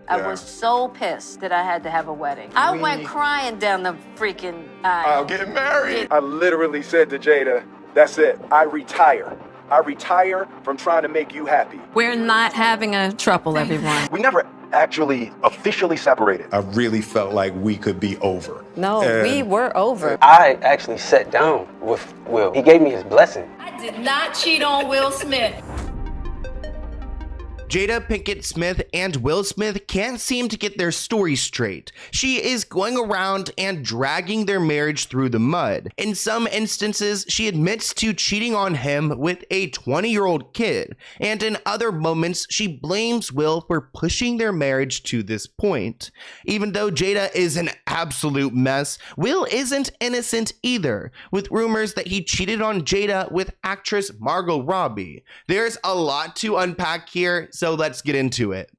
I was so pissed that I had to have a wedding. I went crying down the freaking aisle. I'll get married. I literally said to Jada, that's it. I retire. I retire from trying to make you happy. We're not having a trouble, everyone. We never actually officially separated. I really felt like we could be over. No, we were over. I actually sat down with Will. He gave me his blessing. I did not cheat on Will Smith. Jada Pinkett Smith and Will Smith can't seem to get their story straight. She is going around and dragging their marriage through the mud. In some instances, she admits to cheating on him with a 20-year-old kid, and in other moments, she blames Will for pushing their marriage to this point. Even though Jada is an absolute mess, Will isn't innocent either, with rumors that he cheated on Jada with actress Margot Robbie. There's a lot to unpack here, so let's get into it.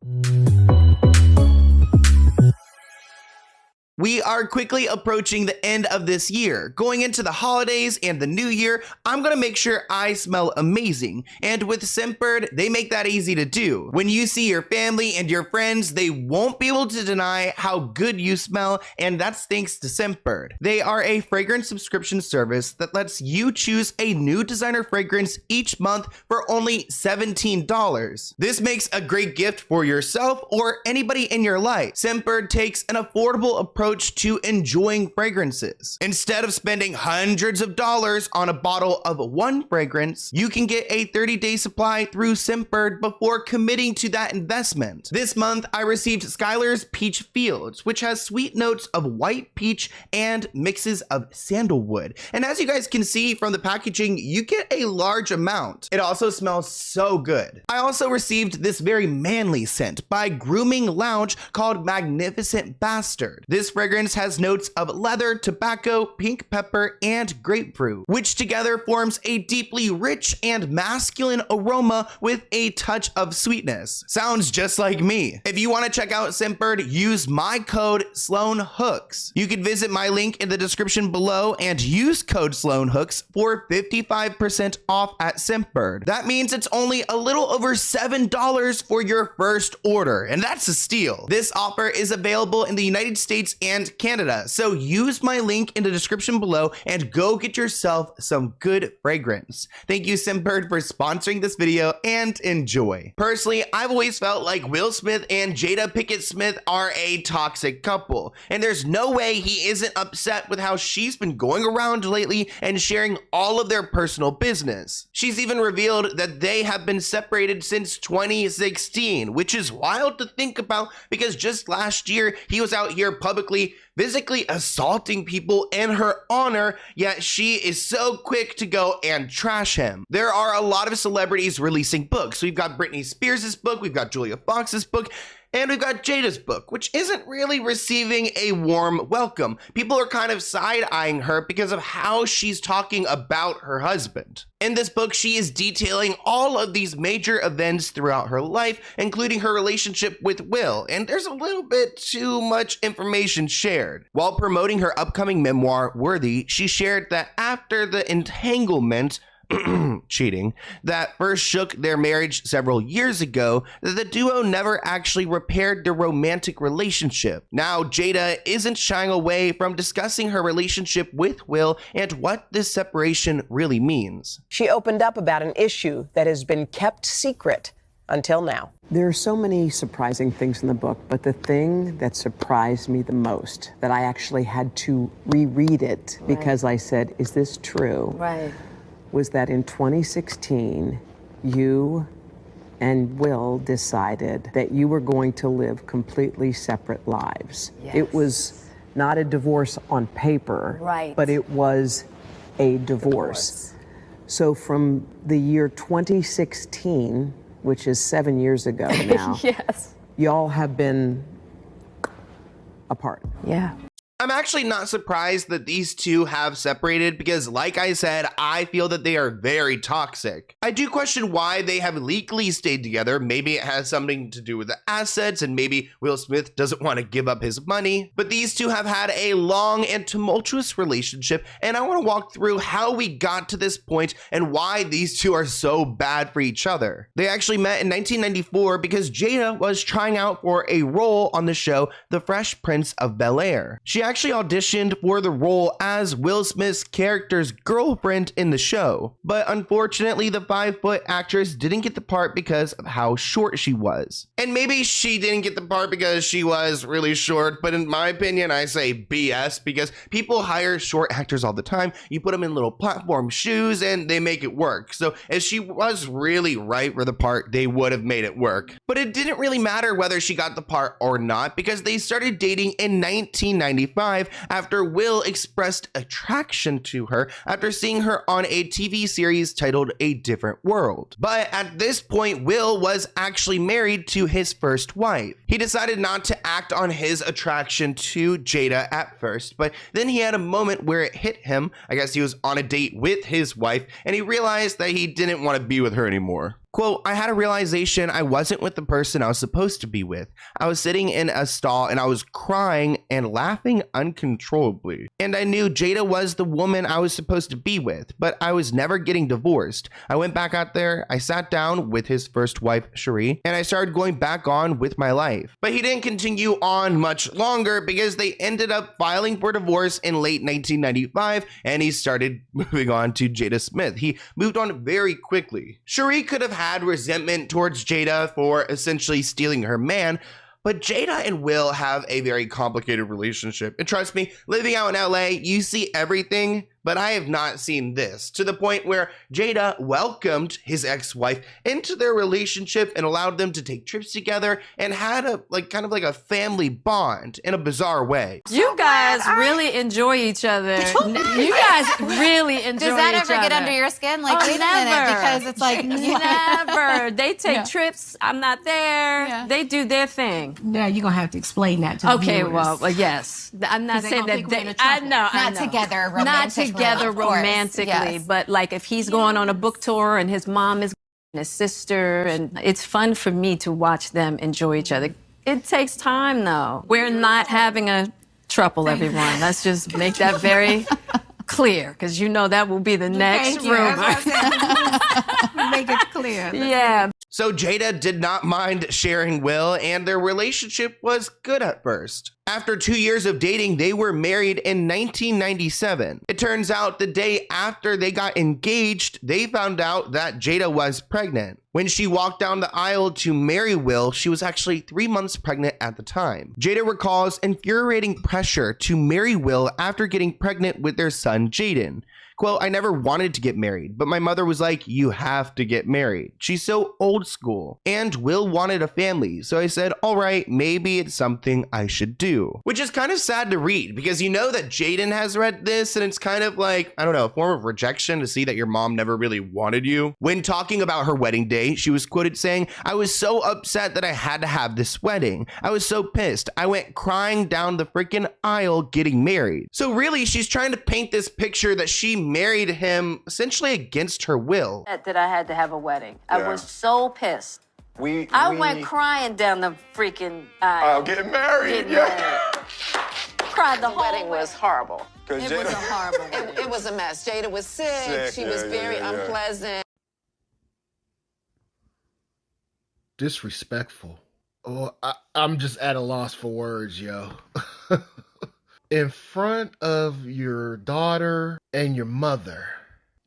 We are quickly approaching the end of this year. Going into the holidays and the new year, I'm gonna make sure I smell amazing. And with Scentbird, they make that easy to do. When you see your family and your friends, they won't be able to deny how good you smell, and that's thanks to Scentbird. They are a fragrance subscription service that lets you choose a new designer fragrance each month for only $17. This makes a great gift for yourself or anybody in your life. Scentbird takes an affordable approach to enjoying fragrances. Instead of spending hundreds of dollars on a bottle of one fragrance, you can get a 30-day supply through Scentbird before committing to that investment. This month, I received Skylar's Peach Fields, which has sweet notes of white peach and mixes of sandalwood. And as you guys can see from the packaging, you get a large amount. It also smells so good. I also received this very manly scent by Grooming Lounge called Magnificent Bastard. This fragrance has notes of leather, tobacco, pink pepper, and grapefruit, which together forms a deeply rich and masculine aroma with a touch of sweetness. Sounds just like me. If you want to check out Scentbird, use my code SloanHooks. You can visit my link in the description below and use code SloanHooks for 55% off at Scentbird. That means it's only a little over $7 for your first order, and that's a steal. This offer is available in the United States and Canada, so use my link in the description below and go get yourself some good fragrance. Thank you, Scentbird, for sponsoring this video, and enjoy. Personally, I've always felt like Will Smith and Jada Pinkett Smith are a toxic couple, and there's no way he isn't upset with how she's been going around lately and sharing all of their personal business. She's even revealed that they have been separated since 2016, which is wild to think about because just last year he was out here publicly physically assaulting people in her honor, yet she is so quick to go and trash him. There are a lot of celebrities releasing books. We've got Britney Spears' book, we've got Julia Fox's book, and we've got Jada's book, which isn't really receiving a warm welcome. People are kind of side-eyeing her because of how she's talking about her husband. In this book, she is detailing all of these major events throughout her life, including her relationship with Will, and there's a little bit too much information shared. While promoting her upcoming memoir, Worthy, she shared that after the entanglement, cheating, that first shook their marriage several years ago, that the duo never actually repaired their romantic relationship. Now, Jada isn't shying away from discussing her relationship with Will and what this separation really means. She opened up about an issue that has been kept secret until now. There are so many surprising things in the book, but the thing that surprised me the most, that I actually had to reread it because I said, is this true? Right. Was that in 2016, you and Will decided that you were going to live completely separate lives. Yes. It was not a divorce on paper, Right. but it was a divorce. So from the year 2016, which is 7 years ago now, Yes. y'all have been apart. Yeah. I'm actually not surprised that these two have separated because, like I said, I feel that they are very toxic. I do question why they have legally stayed together. Maybe it has something to do with the assets and maybe Will Smith doesn't want to give up his money. But these two have had a long and tumultuous relationship, and I want to walk through how we got to this point and why these two are so bad for each other. They actually met in 1994 because Jada was trying out for a role on the show The Fresh Prince of Bel-Air. She actually auditioned for the role as Will Smith's character's girlfriend in the show, but unfortunately the 5-foot actress didn't get the part because of how short she was. And maybe she didn't get the part because she was really short, but in my opinion I say BS, because people hire short actors all the time. You put them in little platform shoes and they make it work. So if she was really right for the part, they would have made it work. But it didn't really matter whether she got the part or not, because they started dating in 1995 after Will expressed attraction to her after seeing her on a TV series titled A Different World. But at this point, Will was actually married to his first wife. He decided not to act on his attraction to Jada at first, but then he had a moment where it hit him. I guess he was on a date with his wife and he realized that he didn't want to be with her anymore. Quote, I had a realization I wasn't with the person I was supposed to be with. I was sitting in a stall and I was crying and laughing uncontrollably. And I knew Jada was the woman I was supposed to be with, but I was never getting divorced. I went back out there, I sat down with his first wife, Cherie, and I started going back on with my life. But he didn't continue on much longer because they ended up filing for divorce in late 1995 and he started moving on to Jada Smith. He moved on very quickly. Cherie could have had resentment towards Jada for essentially stealing her man, but Jada and Will have a very complicated relationship. And trust me, living out in LA, you see everything, but I have not seen this, to the point where Jada welcomed his ex-wife into their relationship and allowed them to take trips together and had a kind of like a family bond in a bizarre way. You guys really enjoy each other. You guys really enjoy each other. Does that ever get under your skin? Like, wait a minute, because it's like never. They take trips. I'm not there. Yeah. They do their thing. Yeah, you're gonna have to explain that to the Okay, viewers. well, yes. I'm not saying that I know. not together romantically. Not together of course, romantically, yes. but like if he's going on a book tour and his mom is and his sister, and it's fun for me to watch them enjoy each other. It takes time though. We're not having a trouble, everyone. Let's just make that very clear, because you know that will be the next rumor. Make it clear. Yeah. So Jada did not mind sharing Will, and their relationship was good at first. After 2 years of dating, they were married in 1997. It turns out the day after they got engaged, they found out that Jada was pregnant. When she walked down the aisle to marry Will, she was actually 3 months pregnant at the time. Jada recalls infuriating pressure to marry Will after getting pregnant with their son, Jaden. Quote, I never wanted to get married, but my mother was like, you have to get married. She's so old school. And Will wanted a family, so I said, all right, maybe it's something I should do. Which is kind of sad to read, because you know that Jaden has read this, and it's kind of like, I don't know, a form of rejection to see that your mom never really wanted you. When talking about her wedding day, she was quoted saying, I was so upset that I had to have this wedding. I was so pissed. I went crying down the freaking aisle getting married. So really, she's trying to paint this picture that she married him essentially against her will. That I had to have a wedding. I was so pissed. I went crying down the freaking aisle. Getting married. Cried the whole wedding was horrible. It was a horrible wedding. It was a mess. Jada was sick. She was very unpleasant. Disrespectful. Oh, I'm just at a loss for words, yo. In front of your daughter and your mother.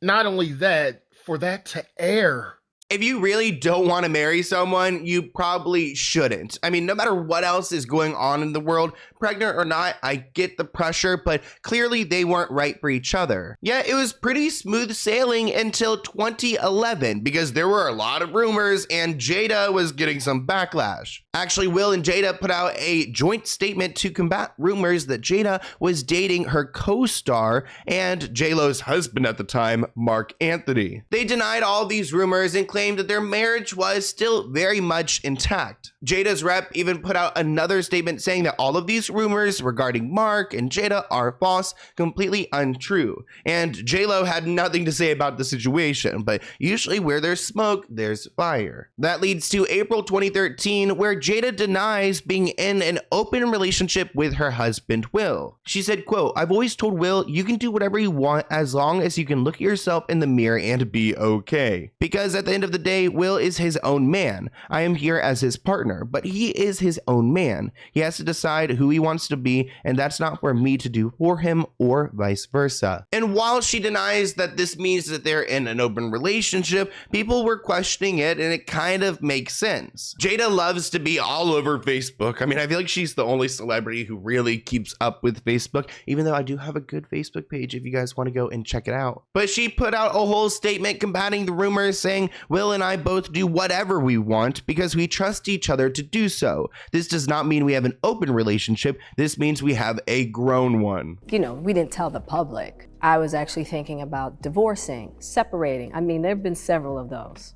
Not only that, for that to air. If you really don't want to marry someone, you probably shouldn't. I mean, no matter what else is going on in the world, pregnant or not, I get the pressure, but clearly they weren't right for each other. Yeah, it was pretty smooth sailing until 2011, because there were a lot of rumors and Jada was getting some backlash. Actually, Will and Jada put out a joint statement to combat rumors that Jada was dating her co-star and J-Lo's husband at the time, Mark Anthony. They denied all these rumors and claimed claimed that their marriage was still very much intact. Jada's rep even put out another statement saying that all of these rumors regarding Mark and Jada are false, completely untrue. And J-Lo had nothing to say about the situation, but usually where there's smoke, there's fire. That leads to April 2013, where Jada denies being in an open relationship with her husband, Will. She said, quote, "I've always told Will, you can do whatever you want as long as you can look at yourself in the mirror and be okay. Because at the end of the day, Will is his own man. I am here as his partner, but he is his own man. He has to decide who he wants to be, and that's not for me to do for him or vice versa." And while she denies that this means that they're in an open relationship, people were questioning it, and it kind of makes sense. Jada loves to be all over Facebook. I mean, I feel like she's the only celebrity who really keeps up with Facebook, even though I do have a good Facebook page if you guys want to go and check it out. But she put out a whole statement combating the rumors, saying, "Will and I both do whatever we want because we trust each other to do so. This does not mean we have an open relationship. This means we have a grown one." You know, we didn't tell the public. I was actually thinking about divorcing, separating. I mean, there have been several of those,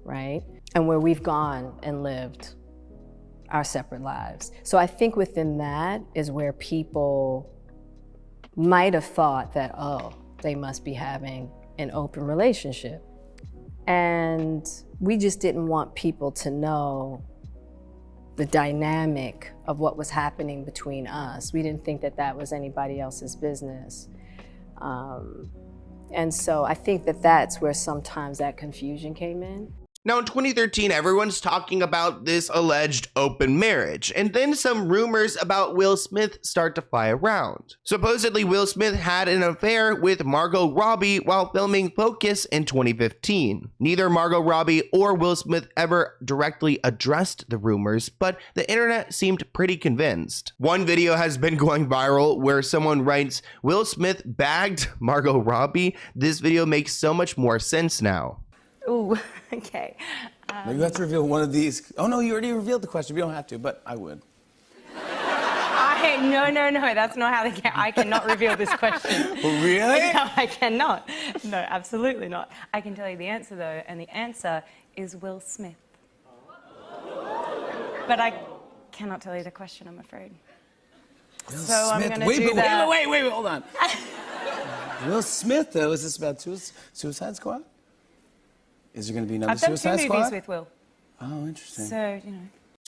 right? And where we've gone and lived our separate lives. So I think within that is where people might have thought that, oh, they must be having an open relationship. And we just didn't want people to know the dynamic of what was happening between us. We didn't think that that was anybody else's business. And so I think that that's where sometimes that confusion came in. Now in 2013, everyone's talking about this alleged open marriage, and then some rumors about Will Smith start to fly around. Supposedly, Will Smith had an affair with Margot Robbie while filming Focus in 2015. Neither Margot Robbie or Will Smith ever directly addressed the rumors, but the internet seemed pretty convinced. One video has been going viral where someone writes, "Will Smith bagged Margot Robbie. This video makes so much more sense now." Ooh, okay. You have to reveal one of these. Oh, no, you already revealed the question. We don't have to, but I would. No, that's not how I cannot reveal this question. Really? No, I cannot. No, absolutely not. I can tell you the answer, though, and the answer is Will Smith. But I cannot tell you the question, I'm afraid. Will so I'm Smith. going to do that. Wait, hold on. Will Smith, though, is this about Suicide Squad? Is there going to be another Suicide Squad? I've done 2 movies with Will. Oh, interesting. So, you know.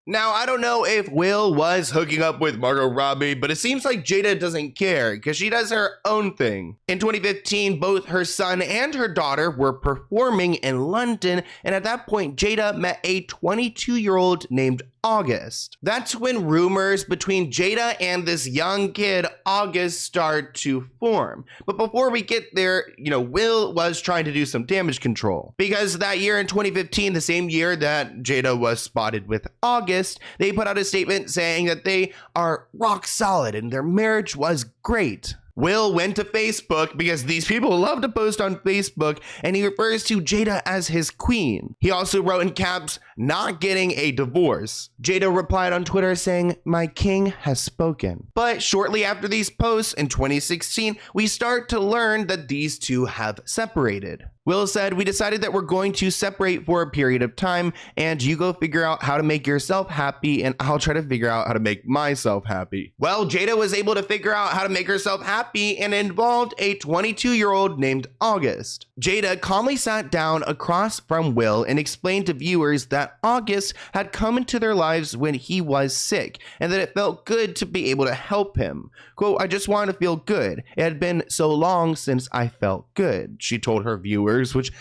Now, I don't know if Will was hooking up with Margot Robbie, but it seems like Jada doesn't care because she does her own thing. In 2015, both her son and her daughter were performing in London, and at that point, Jada met a 22-year-old named August. That's when rumors between Jada and this young kid, August, start to form. But before we get there, Will was trying to do some damage control. Because that year in 2015, the same year that Jada was spotted with August, they put out a statement saying that they are rock solid and their marriage was great. Will went to Facebook because these people love to post on Facebook, and he refers to Jada as his queen. He also wrote in caps, "not getting a divorce." Jada replied on Twitter saying, "My king has spoken." But shortly after these posts in 2016, we start to learn that these two have separated. Will said, "We decided that we're going to separate for a period of time, and you go figure out how to make yourself happy, and I'll try to figure out how to make myself happy." Well, Jada was able to figure out how to make herself happy and involved a 22-year-old named August. Jada calmly sat down across from Will and explained to viewers that August had come into their lives when he was sick, and that it felt good to be able to help him. Quote, "I just wanted to feel good. It had been so long since I felt good," she told her viewers, which,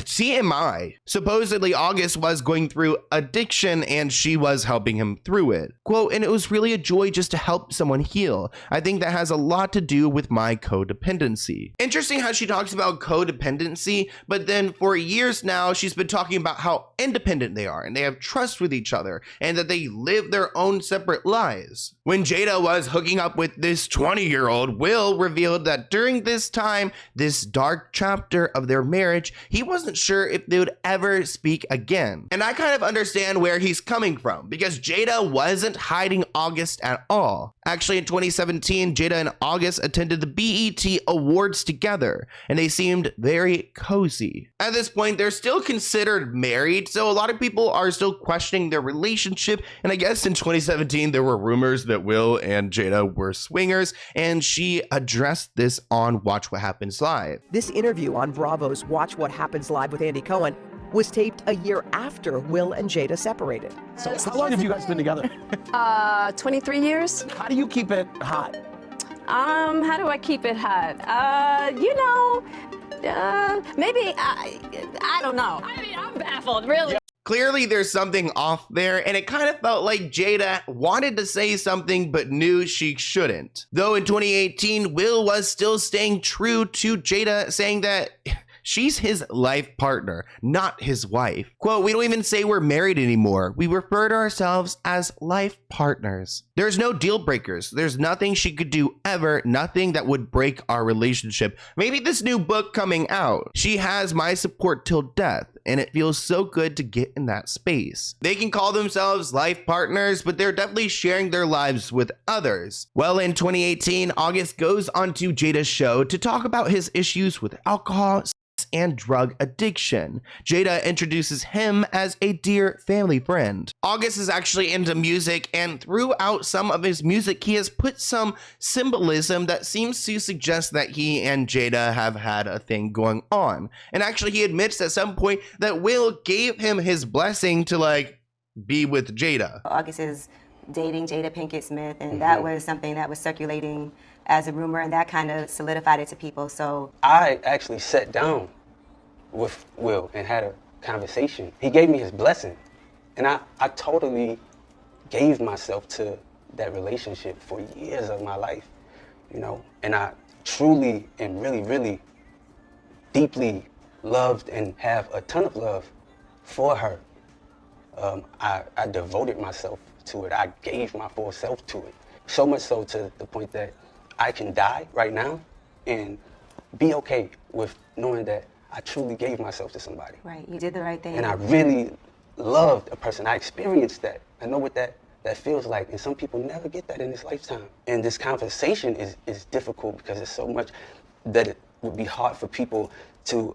TMI. Supposedly, August was going through addiction and she was helping him through it. Quote, "And it was really a joy just to help someone heal. I think that has a lot to do with my codependency." Interesting how she talks about codependency, but then for years now, she's been talking about how independent they are and they have trust with each other and that they live their own separate lives. When Jada was hooking up with this 20-year-old, Will revealed that during this time, this dark chapter of their marriage marriage, he wasn't sure if they would ever speak again. And I kind of understand where he's coming from, because Jada wasn't hiding August at all. Actually, in 2017, Jada and August attended the BET Awards together, and they seemed very cozy. At this point, they're still considered married, so a lot of people are still questioning their relationship, and I guess in 2017, there were rumors that Will and Jada were swingers, and she addressed this on Watch What Happens Live. This interview on Bravo's Watch What Happens Live with Andy Cohen was taped a year after Will and Jada separated. So how long have you guys been together? 23 years. How do you keep it hot? How do I keep it hot? Maybe, I don't know. I mean, I'm baffled, really. Clearly there's something off there, and it kind of felt like Jada wanted to say something but knew she shouldn't. Though in 2018, Will was still staying true to Jada, saying that she's his life partner, not his wife. Quote, "We don't even say we're married anymore. We refer to ourselves as life partners. There's no deal breakers. There's nothing she could do ever, nothing that would break our relationship. Maybe this new book coming out. She has my support till death, and it feels so good to get in that space." They can call themselves life partners, but they're definitely sharing their lives with others. Well, in 2018, August goes onto Jada's show to talk about his issues with alcohol and drug addiction. Jada introduces him as a dear family friend. August is actually into music, and throughout some of his music, he has put some symbolism that seems to suggest that he and Jada have had a thing going on. And actually, he admits at some point that Will gave him his blessing to like be with Jada. August is dating Jada Pinkett Smith, and that was something that was circulating as a rumor, and that kind of solidified it to people. So I actually sat down with Will and had a conversation. He gave me his blessing, and I totally gave myself to that relationship for years of my life, you know, and I truly and really, really deeply loved and have a ton of love for her. I devoted myself to it. I gave my full self to it. So much so to the point that I can die right now and be okay with knowing that I truly gave myself to somebody. Right, you did the right thing. And I really loved a person. I experienced that. I know what that feels like. And some people never get that in this lifetime. And this conversation is difficult because there's so much that it would be hard for people to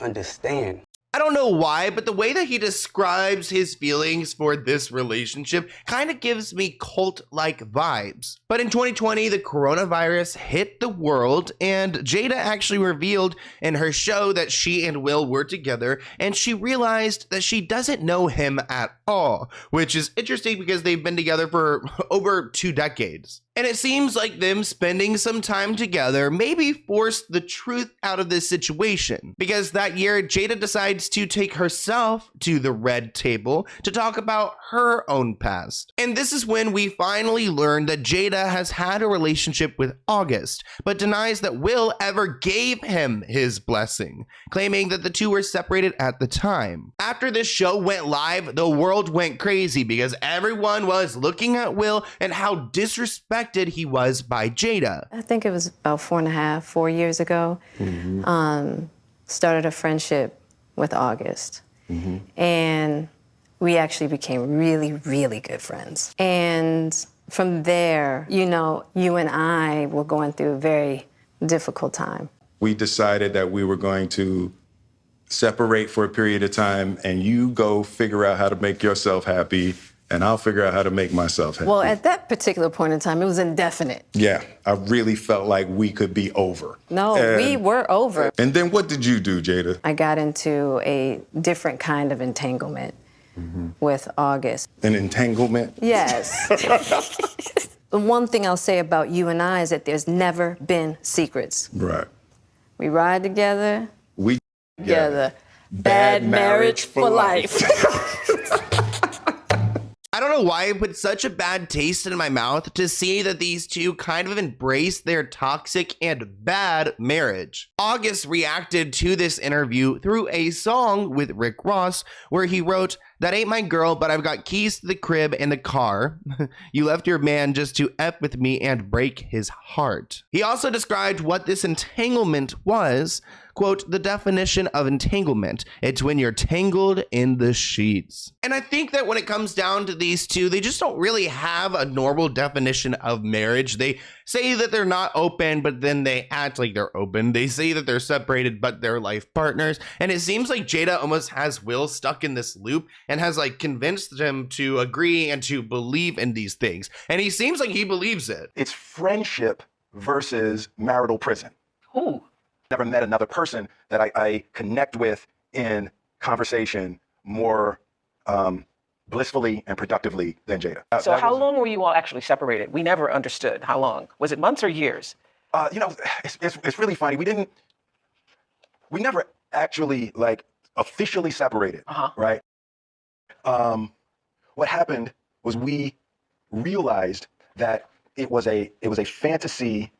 understand. I don't know why, but the way that he describes his feelings for this relationship kind of gives me cult-like vibes. But in 2020, the coronavirus hit the world, and Jada actually revealed in her show that she and Will were together, and she realized that she doesn't know him at all, which is interesting because they've been together for over 2 decades. And it seems like them spending some time together maybe forced the truth out of this situation, because that year Jada decides to take herself to the red table to talk about her own past. And this is when we finally learn that Jada has had a relationship with August, but denies that Will ever gave him his blessing, claiming that the two were separated at the time. After this show went live, the world went crazy because everyone was looking at Will and how disrespectful he was by Jada. I think it was about 4 years ago. Started a friendship with August. And we actually became really, really good friends. And from there, you know, you and I were going through a very difficult time. We decided that we were going to separate for a period of time, and you go figure out how to make yourself happy, and I'll figure out how to make myself happy. Well, at that particular point in time, it was indefinite. Yeah, I really felt like we could be over. No, we were over. And then what did you do, Jada? I got into a different kind of entanglement with August. An entanglement? Yes. The one thing I'll say about you and I is that there's never been secrets. Right. We ride together. We together. Bad marriage for life. I don't know why it put such a bad taste in my mouth to see that these two kind of embrace their toxic and bad marriage. August reacted to this interview through a song with Rick Ross where he wrote, "That ain't my girl, but I've got keys to the crib and the car. You left your man just to F with me and break his heart." He also described what this entanglement was, quote, the definition of entanglement. It's when you're tangled in the sheets. And I think that when it comes down to these two, they just don't really have a normal definition of marriage. They say that they're not open, but then they act like they're open. They say that they're separated, but they're life partners. And it seems like Jada almost has Will stuck in this loop and has like convinced him to agree and to believe in these things. And he seems like he believes it. It's friendship versus marital prison. Ooh. Never met another person that I connect with in conversation more blissfully and productively than Jada. So how long were you all actually separated? We never understood how long. Was it months or years? You know, it's really funny. We never actually like officially separated, right? What happened was we realized that it was a fantasy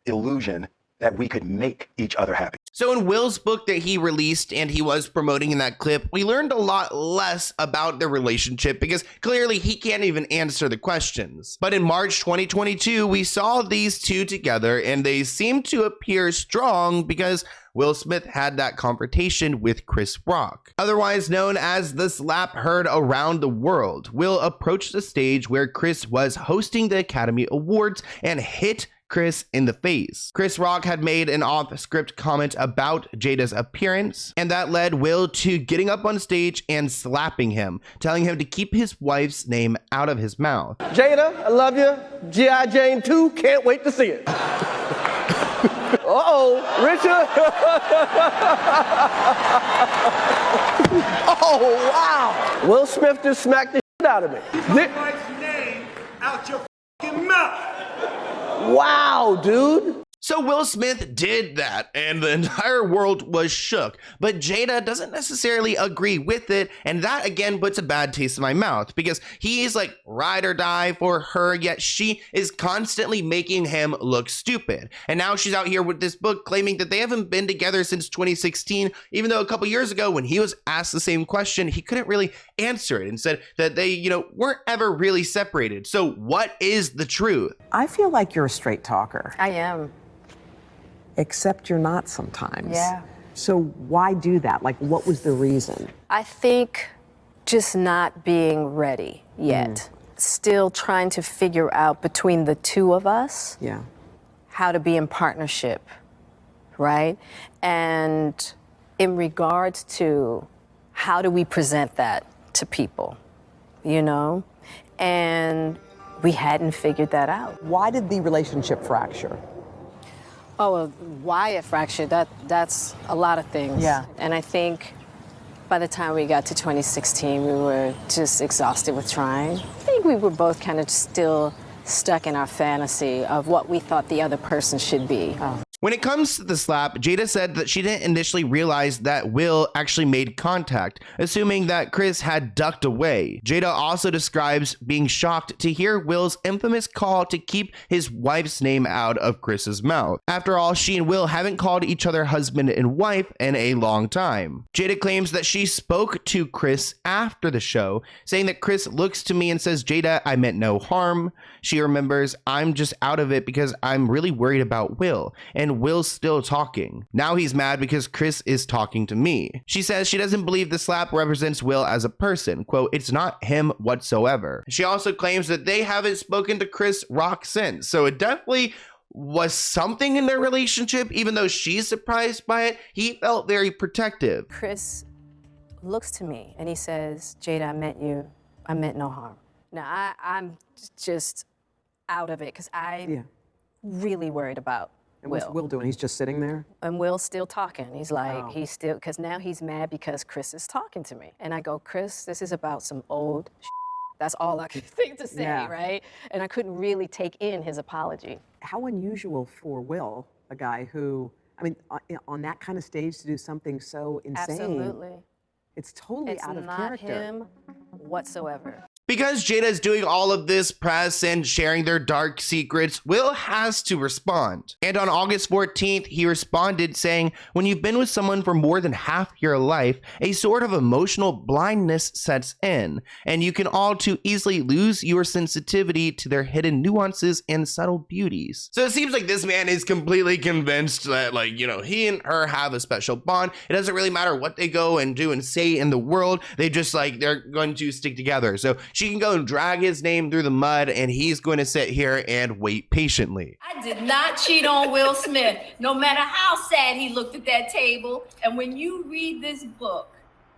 illusion that we could make each other happy. So in Will's book that he released and he was promoting in that clip, we learned a lot less about their relationship because clearly he can't even answer the questions. But in March 2022, we saw these two together and they seemed to appear strong because Will Smith had that confrontation with Chris Rock. Otherwise known as the slap heard around the world, Will approached the stage where Chris was hosting the Academy Awards and hit Chris in the face. Chris Rock had made an off-script comment about Jada's appearance, and that led Will to getting up on stage and slapping him, telling him to keep his wife's name out of his mouth. Jada, I love you. G.I. Jane 2, can't wait to see it. Uh-oh, Richard. Oh, wow. Will Smith just smacked the shit out of me. Keep my wife's name out your fucking mouth. Wow, dude. So Will Smith did that, and the entire world was shook. But Jada doesn't necessarily agree with it, and that again puts a bad taste in my mouth because he is like ride or die for her, yet she is constantly making him look stupid. And now she's out here with this book claiming that they haven't been together since 2016, even though a couple years ago when he was asked the same question, he couldn't really answer it and said that they, you know, weren't ever really separated. So what is the truth? I feel like you're a straight talker. I am. Except you're not sometimes. Yeah. So why do that? Like, what was the reason? I think just not being ready yet. Still trying to figure out between the two of us how to be in partnership, right? And in regards to how do we present that to people, you know? And we hadn't figured that out. Why did the relationship fracture? Oh, well, why it fractured, that's a lot of things. Yeah. And I think by the time we got to 2016, we were just exhausted with trying. I think we were both kind of still stuck in our fantasy of what we thought the other person should be. When it comes to the slap, Jada said that she didn't initially realize that Will actually made contact, assuming that Chris had ducked away. Jada also describes being shocked to hear Will's infamous call to keep his wife's name out of Chris's mouth. After all, she and Will haven't called each other husband and wife in a long time. Jada claims that she spoke to Chris after the show, saying that Chris looks to me and says, "Jada, I meant no harm." She remembers, "I'm just out of it because I'm really worried about Will." And Will's still talking. Now he's mad because Chris is talking to me. She says she doesn't believe the slap represents Will as a person. Quote, "It's not him whatsoever." She also claims that they haven't spoken to Chris Rock since. So it definitely was something in their relationship, even though she's surprised by it. He felt very protective. Chris looks to me and he says, "Jada, I meant no harm." Now I'm just out of it because I'm really worried about And what's Will doing? He's just sitting there? And Will's still talking. He's like, he's still, because now he's mad because Chris is talking to me. And I go, "Chris, this is about some old shit." That's all I could think to say, right? And I couldn't really take in his apology. How unusual for Will, a guy who, I mean, on that kind of stage to do something so insane. Absolutely. It's totally out of character. It's not him whatsoever. Because Jada is doing all of this press and sharing their dark secrets, Will has to respond. And on August 14th, he responded saying, when you've been with someone for more than half your life, a sort of emotional blindness sets in, and you can all too easily lose your sensitivity to their hidden nuances and subtle beauties. So it seems like this man is completely convinced that, like, you know, he and her have a special bond. It doesn't really matter what they go and do and say in the world. They just, like, they're going to stick together. So she can go and drag his name through the mud, and he's going to sit here and wait patiently. I did not cheat on Will Smith, no matter how sad he looked at that table. And when you read this book,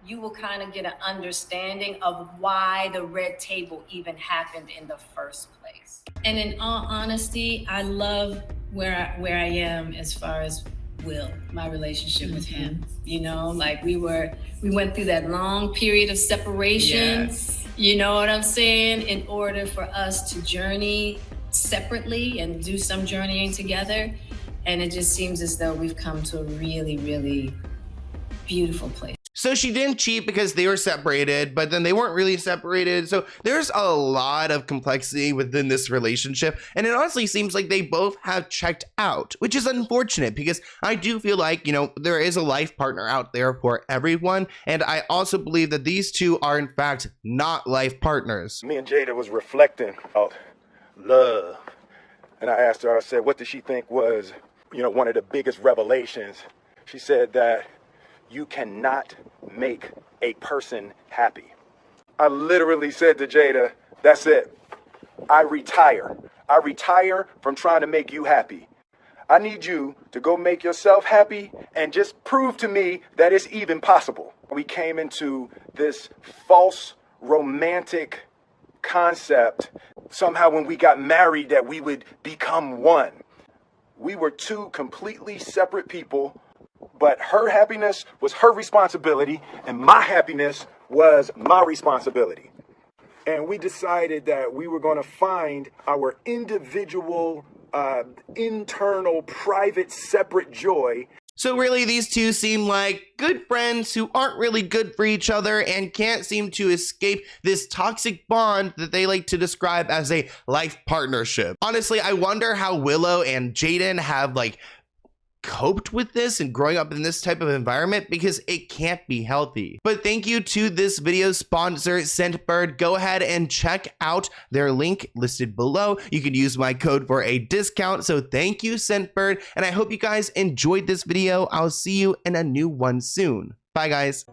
you will kind of get an understanding of why the red table even happened in the first place. And in all honesty, I love where I am as far as Will, my relationship with him. You know, like we went through that long period of separation. Yes. You know what I'm saying? In order for us to journey separately and do some journeying together. And it just seems as though we've come to a really, really beautiful place. So she didn't cheat because they were separated, but then they weren't really separated. So there's a lot of complexity within this relationship. And it honestly seems like they both have checked out, which is unfortunate because I do feel like, you know, there is a life partner out there for everyone. And I also believe that these two are in fact not life partners. Me and Jada was reflecting on love. And I asked her, I said, what did she think was, you know, one of the biggest revelations? She said that you cannot make a person happy. I literally said to Jada, that's it. I retire. I retire from trying to make you happy. I need you to go make yourself happy and just prove to me that it's even possible. We came into this false romantic concept somehow when we got married that we would become one. We were two completely separate people, but her happiness was her responsibility and my happiness was my responsibility. And we decided that we were going to find our individual, internal, private, separate joy. So really, these two seem like good friends who aren't really good for each other and can't seem to escape this toxic bond that they like to describe as a life partnership. Honestly, I wonder how Willow and Jaden have like coped with this and growing up in this type of environment, because it can't be healthy. But thank you to this video's sponsor, Scentbird. Go ahead and check out their link listed below. You can use my code for a discount. So thank you, Scentbird. And I hope you guys enjoyed this video. I'll see you in a new one soon. Bye, guys.